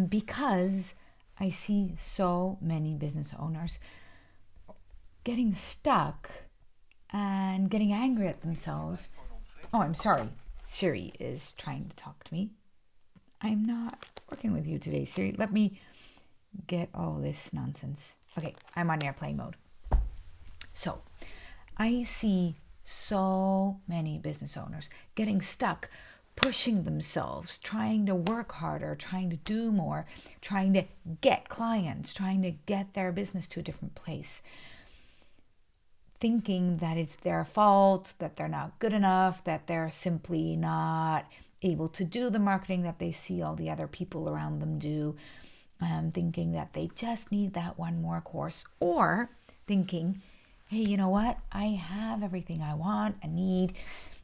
because I see so many business owners getting stuck and getting angry at themselves. Oh, I'm sorry. Siri is trying to talk to me. I'm not working with you today, Siri. Let me get all this nonsense. Okay, I'm on airplane mode. So, I see so many business owners getting stuck, pushing themselves, trying to work harder, trying to do more, trying to get clients, trying to get their business to a different place, thinking that it's their fault, that they're not good enough, that they're simply not able to do the marketing that they see all the other people around them do, thinking that they just need that one more course, or thinking, hey, you know what? I have everything I want and need.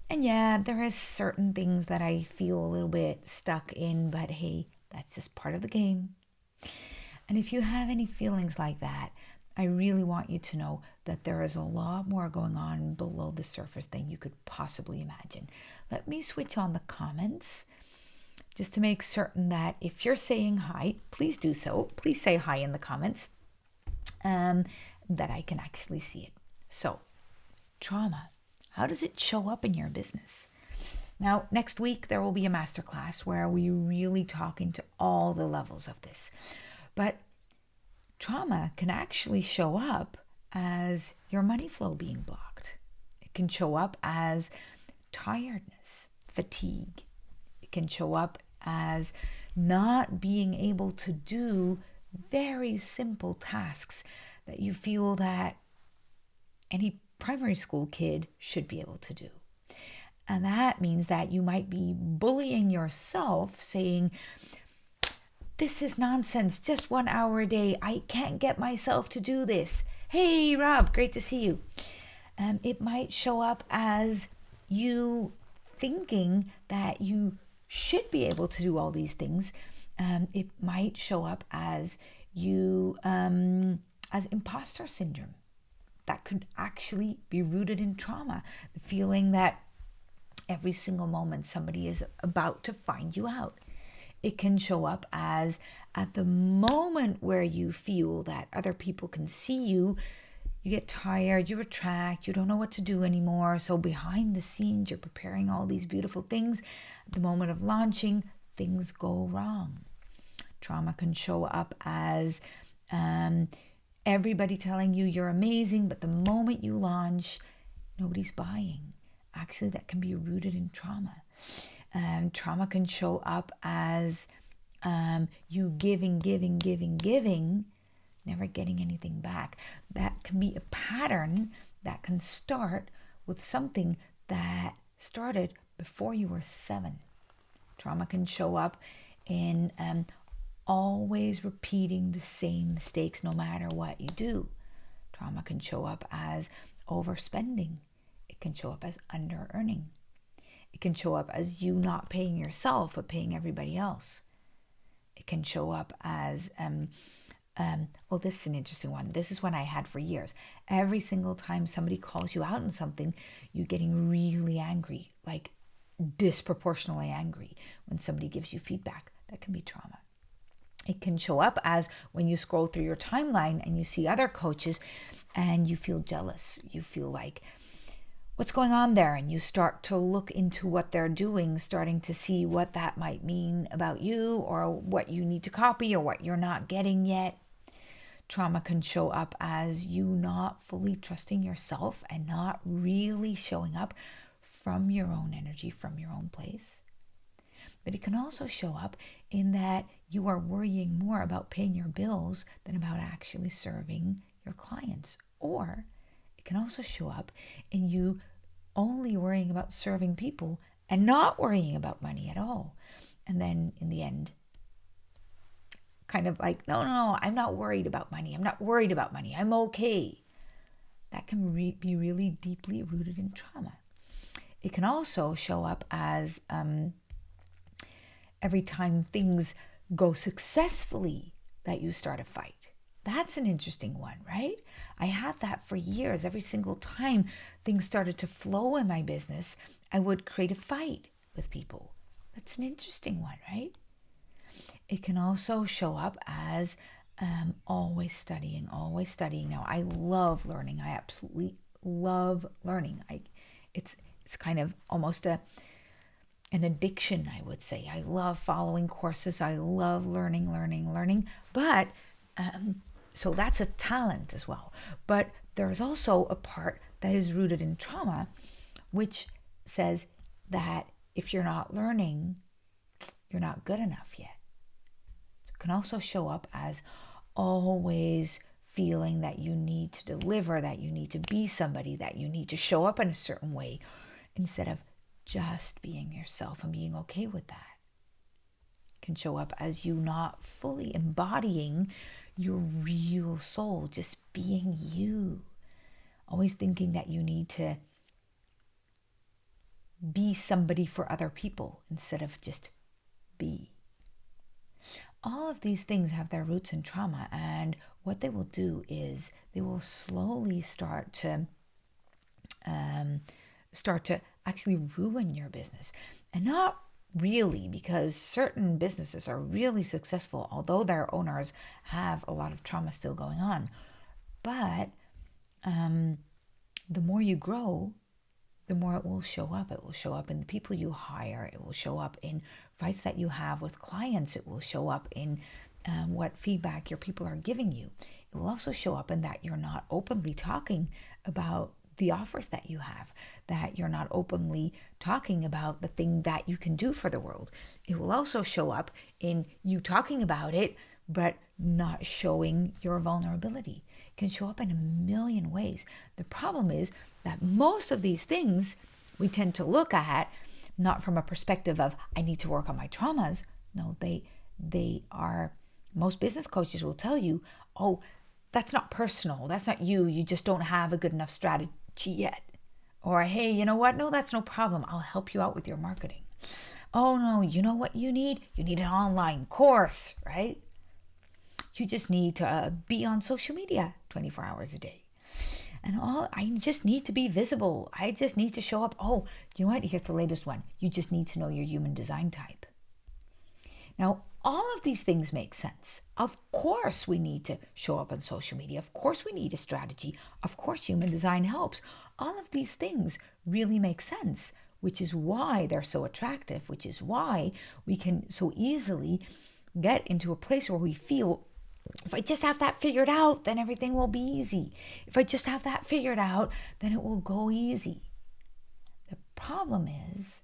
And yeah, there is certain things that I feel a little bit stuck in, but hey, that's just part of the game. And if you have any feelings like that, I really want you to know that there is a lot more going on below the surface than you could possibly imagine. Let me switch on the comments just to make certain that if you're saying hi, please do so. Please say hi in the comments, that I can actually see it. So, trauma, how does it show up in your business? Now, next week, there will be a masterclass where we really talk into all the levels of this. But trauma can actually show up as your money flow being blocked. It can show up as tiredness, fatigue. It can show up as not being able to do very simple tasks that you feel that any primary school kid should be able to do. And that means that you might be bullying yourself, saying, this is nonsense, just 1 hour a day. I can't get myself to do this. Hey, Rob, great to see you. It might show up as you thinking that you should be able to do all these things. It might show up as you, as imposter syndrome. That could actually be rooted in trauma, the feeling that every single moment somebody is about to find you out. It can show up as at the moment where you feel that other people can see you, you get tired, you retract, you don't know what to do anymore. So behind the scenes, you're preparing all these beautiful things. At the moment of launching, things go wrong. Trauma can show up as everybody telling you you're amazing, but the moment you launch, nobody's buying. Actually, that can be rooted in trauma. Trauma can show up as you giving, never getting anything back. That can be a pattern that can start with something that started before you were 7. Trauma can show up in always repeating the same mistakes no matter what you do. Trauma can show up as overspending. It can show up as under-earning. It can show up as you not paying yourself, but paying everybody else. It can show up as, this is an interesting one. This is one I had for years. Every single time somebody calls you out on something, you're getting really angry, like disproportionately angry when somebody gives you feedback. That can be trauma. It can show up as when you scroll through your timeline and you see other coaches and you feel jealous. You feel like, what's going on there? And you start to look into what they're doing, starting to see what that might mean about you or what you need to copy or what you're not getting yet. Trauma can show up as you not fully trusting yourself and not really showing up from your own energy, from your own place. But it can also show up in that you are worrying more about paying your bills than about actually serving your clients. Or it can also show up in you only worrying about serving people and not worrying about money at all. And then in the end, kind of like, no, I'm not worried about money. I'm not worried about money. I'm okay. That can be really deeply rooted in trauma. It can also show up as every time things go successfully that you start a fight. That's an interesting one, right? I had that for years. Every single time things started to flow in my business, I would create a fight with people. That's an interesting one, right? It can also show up as always studying, always studying. Now, I love learning. I absolutely love learning. It's kind of almost an addiction, I would say. I love following courses. I love learning. But so that's a talent as well. But there's also a part that is rooted in trauma, which says that if you're not learning, you're not good enough yet. It can also show up as always feeling that you need to deliver, that you need to be somebody, that you need to show up in a certain way, instead of just being yourself and being okay with that. It can show up as you not fully embodying your real soul, just being you. Always thinking that you need to be somebody for other people instead of just be. All of these things have their roots in trauma, and what they will do is they will slowly start to actually ruin your business. And not really, because certain businesses are really successful, although their owners have a lot of trauma still going on. But the more you grow, the more it will show up. It will show up in the people you hire. It will show up in fights that you have with clients. It will show up in what feedback your people are giving you. It will also show up in that you're not openly talking about the offers that you have, that you're not openly talking about the thing that you can do for the world. It will also show up in you talking about it, but not showing your vulnerability. It can show up in a million ways. The problem is that most of these things we tend to look at not from a perspective of, I need to work on my traumas. No, they are, most business coaches will tell you, oh, that's not personal. That's not you. You just don't have a good enough strategy yet. Or, hey, you know what? No, that's no problem. I'll help you out with your marketing. Oh, no, you know what you need? You need an online course, right? You just need to be on social media 24 hours a day. And I just need to be visible. I just need to show up. Oh, you know what? Here's the latest one. You just need to know your human design type. Now, all of these things make sense. Of course, we need to show up on social media. Of course, we need a strategy. Of course, human design helps. All of these things really make sense, which is why they're so attractive, which is why we can so easily get into a place where we feel, if I just have that figured out, then everything will be easy. If I just have that figured out, then it will go easy. The problem is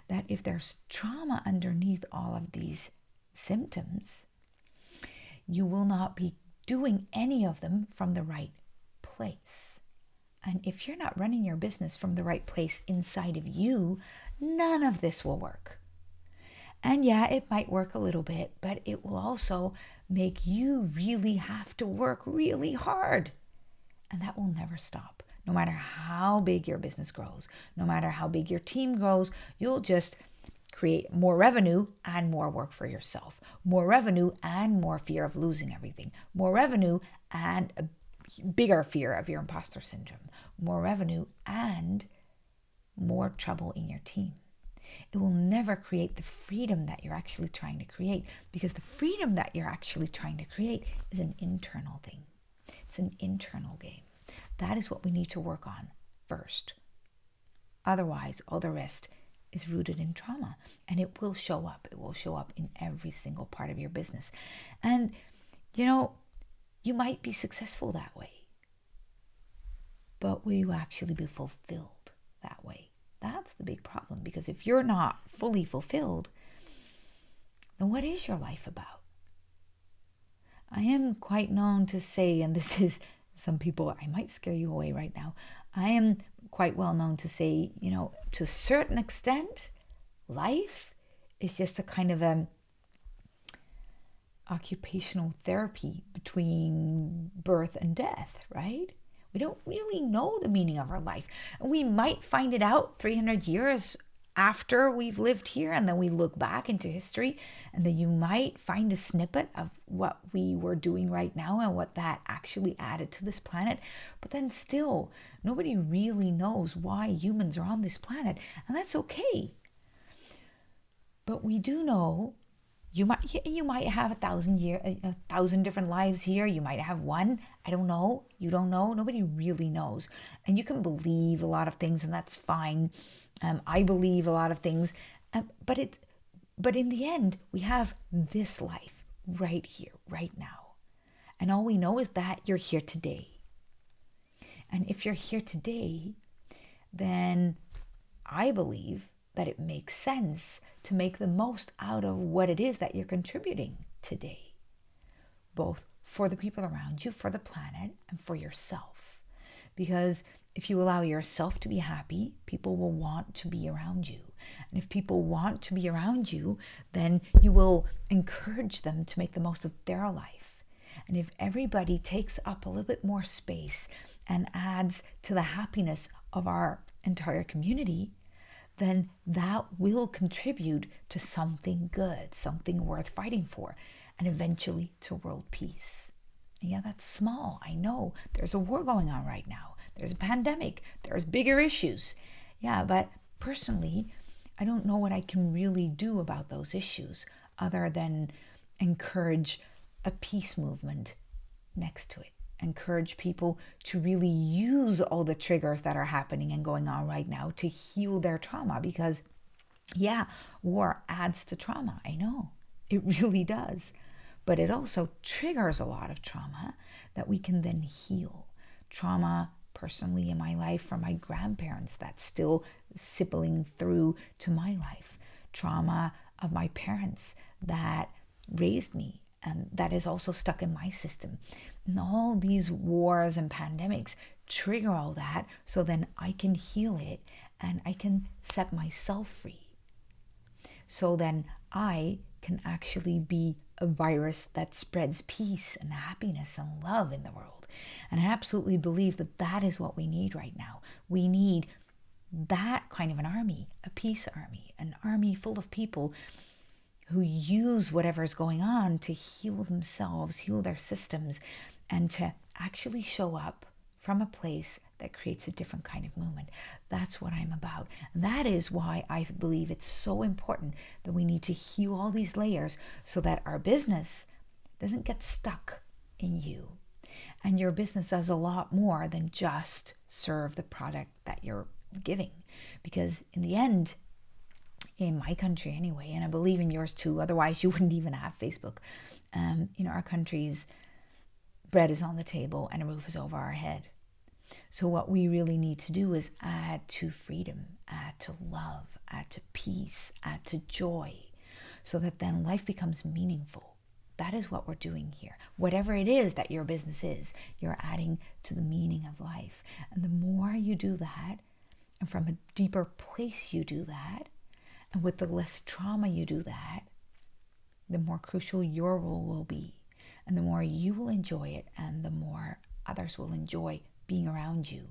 that if there's trauma underneath all of these symptoms, you will not be doing any of them from the right place. And if you're not running your business from the right place inside of you, none of this will work. And yeah, it might work a little bit, but it will also make you really have to work really hard. And that will never stop. No matter how big your business grows, no matter how big your team grows, you'll just create more revenue and more work for yourself. More revenue and more fear of losing everything. More revenue and a bigger fear of your imposter syndrome. More revenue and more trouble in your team. It will never create the freedom that you're actually trying to create, because the freedom that you're actually trying to create is an internal thing. It's an internal game. That is what we need to work on first. Otherwise, all the rest is rooted in trauma, and it will show up. It will show up in every single part of your business. And, you might be successful that way, but will you actually be fulfilled that way? That's the big problem, because if you're not fully fulfilled, then what is your life about? I am quite known to say, and this is, some people, I might scare you away right now. I am quite well known to say, to a certain extent, life is just a kind of occupational therapy between birth and death, right? We don't really know the meaning of our life. And we might find it out 300 years after we've lived here, and then we look back into history, and then you might find a snippet of what we were doing right now and what that actually added to this planet. But then still, nobody really knows why humans are on this planet, and that's okay. But we do know You might have 1,000 different lives here. You might have one. I don't know. You don't know. Nobody really knows. And you can believe a lot of things, and that's fine. I believe a lot of things, but in the end, we have this life right here, right now, and all we know is that you're here today. And if you're here today, then I believe that it makes sense to make the most out of what it is that you're contributing today, both for the people around you, for the planet, and for yourself. Because if you allow yourself to be happy, people will want to be around you. And if people want to be around you, then you will encourage them to make the most of their life. And if everybody takes up a little bit more space and adds to the happiness of our entire community, then that will contribute to something good, something worth fighting for, and eventually to world peace. And yeah, that's small. I know there's a war going on right now. There's a pandemic. There's bigger issues. Yeah, but personally, I don't know what I can really do about those issues other than encourage a peace movement next to it. Encourage people to really use all the triggers that are happening and going on right now to heal their trauma, because yeah, war adds to trauma. I know it really does, but it also triggers a lot of trauma that we can then heal. Trauma personally in my life from my grandparents that's still sipping through to my life. Trauma of my parents that raised me and that is also stuck in my system. And all these wars and pandemics trigger all that, so then I can heal it and I can set myself free. So then I can actually be a virus that spreads peace and happiness and love in the world. And I absolutely believe that that is what we need right now. We need that kind of an army, a peace army, an army full of people who use whatever is going on to heal themselves, heal their systems, and to actually show up from a place that creates a different kind of movement. That's what I'm about. That is why I believe it's so important that we need to heal all these layers so that our business doesn't get stuck in you. And your business does a lot more than just serve the product that you're giving. Because in the end, in my country anyway, and I believe in yours too, otherwise you wouldn't even have Facebook. Our country's bread is on the table and a roof is over our head. So what we really need to do is add to freedom, add to love, add to peace, add to joy, so that then life becomes meaningful. That is what we're doing here. Whatever it is that your business is, you're adding to the meaning of life. And the more you do that, and from a deeper place you do that, and with the less trauma you do that, the more crucial your role will be. And the more you will enjoy it, and the more others will enjoy being around you.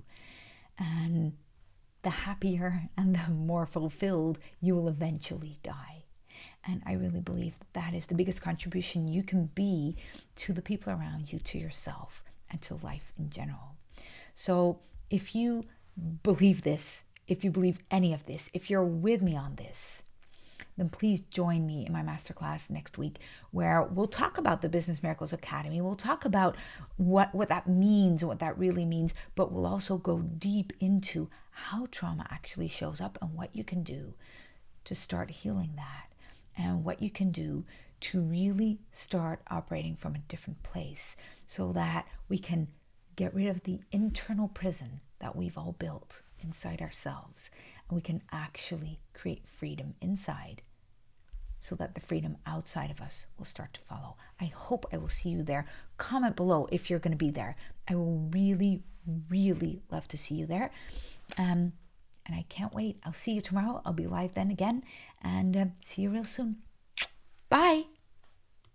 And the happier and the more fulfilled you will eventually die. And I really believe that is the biggest contribution you can be to the people around you, to yourself, and to life in general. So if you believe this, if you believe any of this, if you're with me on this, then please join me in my masterclass next week, where we'll talk about the Business Miracles Academy. We'll talk about what that means, what that really means, but we'll also go deep into how trauma actually shows up and what you can do to start healing that, and what you can do to really start operating from a different place, so that we can get rid of the internal prison that we've all built inside ourselves, and we can actually create freedom inside, so that the freedom outside of us will start to follow. I hope I will see you there. Comment below if you're going to be there. I will really, really love to see you there. And I can't wait. I'll see you tomorrow. I'll be live then again, and see you real soon. Bye.